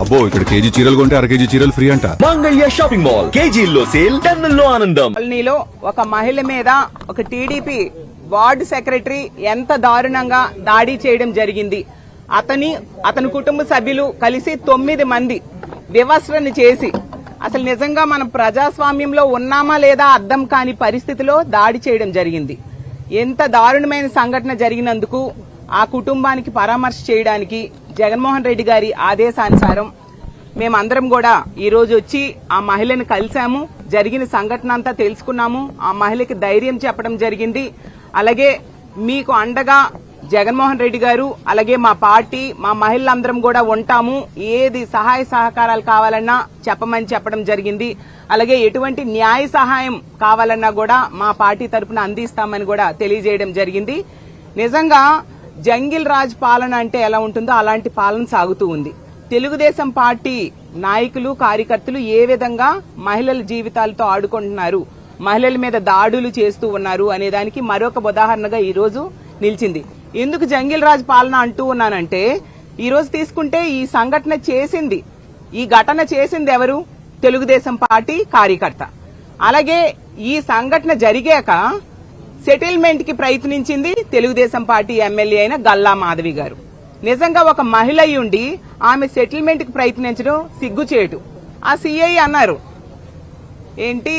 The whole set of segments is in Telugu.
అబ్బో ఇక్కడ కేజీ చీరలు కొంటే అర కేజీ చీరలు ఫ్రీ అంట. మంగళ్య షాపింగ్ మాల్, కేజీల్లో సేల్, టన్నుల్లో ఆనందం. కాలనీలో ఒక మహిళ మీద ఒక టీడీపీ వార్డు సెక్రటరీ ఎంత దారుణంగా దాడి చేయడం జరిగింది. అతని కుటుంబ సభ్యులు కలిసి 9 మంది వివస్రణ చేసి అసలు నిజంగా మనం ప్రజాస్వామ్యంలో ఉన్నామా లేదా అర్థం కాని పరిస్థితిలో దాడి చేయడం జరిగింది. ఎంత దారుణమైన సంఘటన జరిగినందుకు ఆ కుటుంబానికి పరామర్శ చేయడానికి జగన్మోహన్ రెడ్డి గారి ఆదేశానుసారం మేమందరం కూడా ఈ రోజు వచ్చి ఆ మహిళను కలిశాము. జరిగిన సంఘటన అంతా తెలుసుకున్నాము. ఆ మహిళకి ధైర్యం చెప్పడం జరిగింది. అలాగే మీకు అండగా జగన్మోహన్ రెడ్డి గారు అలాగే మా పార్టీ మా మహిళలందరం కూడా ఉంటాము. ఏది సహాయ సహకారాలు కావాలన్నా చెప్పడం జరిగింది. అలాగే ఎటువంటి న్యాయ సహాయం కావాలన్నా కూడా మా పార్టీ తరఫున అందిస్తామని కూడా తెలియజేయడం జరిగింది. నిజంగా జంగిల్ రాజ్ పాలన అంటే ఎలా ఉంటుందో అలాంటి పాలన సాగుతూ ఉంది. తెలుగుదేశం పార్టీ నాయకులు కార్యకర్తలు ఏ విధంగా మహిళల జీవితాలతో ఆడుకుంటున్నారు, మహిళల మీద దాడులు చేస్తూ ఉన్నారు అనే దానికి మరొక ఉదాహరణగా ఈ రోజు నిలిచింది. ఎందుకు జంగిల్ రాజ్ పాలన అంటూ ఉన్నానంటే ఈ రోజు తీసుకుంటే ఈ సంఘటన చేసింది, ఈ ఘటన చేసింది ఎవరు? తెలుగుదేశం పార్టీ కార్యకర్త. అలాగే ఈ సంఘటన జరిగాక సెటిల్మెంట్ కి ప్రయత్నించింది తెలుగుదేశం పార్టీ ఎమ్మెల్యే అయిన గల్లా మాధవి గారు. నిజంగా ఒక మహిళ ఉండి ఆమె సెటిల్మెంట్ కి ప్రయత్నించడం సిగ్గుచేటు. ఆ సిఐ అన్నారు ఏంటి,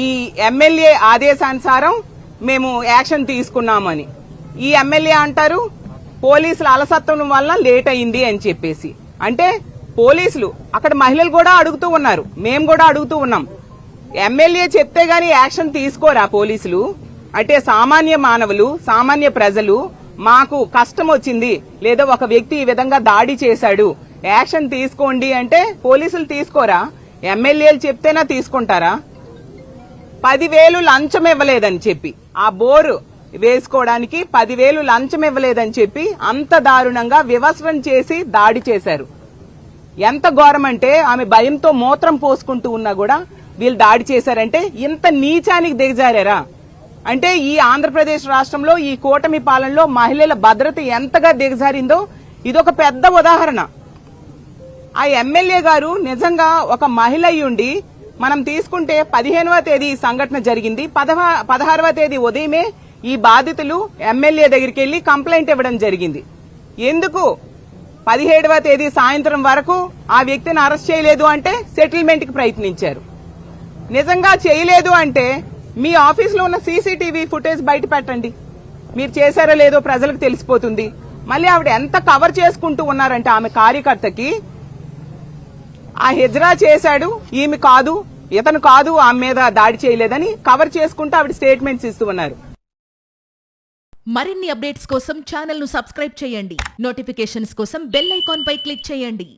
ఈ ఎమ్మెల్యే ఆదేశానుసారం మేము యాక్షన్ తీసుకున్నామని. ఈ ఎమ్మెల్యే అంటారు పోలీసుల అలసత్వం వల్ల లేట్ అయింది అని చెప్పేసి. అంటే పోలీసులు అక్కడ మహిళలు కూడా అడుగుతూ ఉన్నారు, మేము కూడా అడుగుతూ ఉన్నాం. ఎమ్మెల్యే చెప్తే గానీ యాక్షన్ తీసుకోరా పోలీసులు? అంటే సామాన్య మానవులు సామాన్య ప్రజలు మాకు కష్టం వచ్చింది లేదా ఒక వ్యక్తి ఈ విధంగా దాడి చేశాడు యాక్షన్ తీసుకోండి అంటే పోలీసులు తీసుకోరా? ఎమ్మెల్యేలు చెప్తేనా తీసుకుంటారా? 10,000 లంచం ఇవ్వలేదని చెప్పి ఆ బోరు వేసుకోవడానికి 10,000 లంచం ఇవ్వలేదని చెప్పి అంత దారుణంగా వివస్రణ చేసి దాడి చేశారు. ఎంత ఘోరం అంటే ఆమె భయంతో మూత్రం పోసుకుంటూ ఉన్నా కూడా వీళ్ళు దాడి చేశారంటే ఇంత నీచానికి దిగజారా? అంటే ఈ ఆంధ్రప్రదేశ్ రాష్ట్రంలో ఈ కూటమి పాలనలో మహిళల భద్రత ఎంతగా దిగజారిందో ఇదొక పెద్ద ఉదాహరణ. ఆ ఎమ్మెల్యే గారు నిజంగా ఒక మహిళ అయ్యుండి మనం తీసుకుంటే 15వ తేదీ ఈ సంఘటన జరిగింది. 16వ తేదీ ఉదయమే ఈ బాధితులు ఎమ్మెల్యే దగ్గరికి వెళ్లి కంప్లైంట్ ఇవ్వడం జరిగింది. ఎందుకు 17వ తేదీ సాయంత్రం వరకు ఆ వ్యక్తిని అరెస్ట్ చేయలేదు అంటే సెటిల్మెంట్ కి ప్రయత్నించారు. నిజంగా చేయలేదు అంటే మీ ఆఫీసులో ఉన్న సీసీటీవీ ఫుటేజ్ బయట పెట్టండి. మీరు చేశారో లేదో ప్రజలకు తెలిసిపోతుంది. మళ్ళీ ఆవిడ ఎంత కవర్ చేసుకుంటూ ఉన్నారంటే ఆమె కార్యకర్తకి ఆ హిజ్రా చేశాడు, ఈమె కాదు, ఇతను కాదు, ఆమె మీద దాడి చేయలేదని కవర్ చేసుకుంటూ ఆవిడ స్టేట్మెంట్స్ ఇస్తూ ఉన్నారు. మరిన్ని అప్డేట్స్ కోసం ఛానల్ ను సబ్స్క్రైబ్ చేయండి. నోటిఫికేషన్స్ కోసం బెల్ ఐకాన్ పై క్లిక్ చేయండి.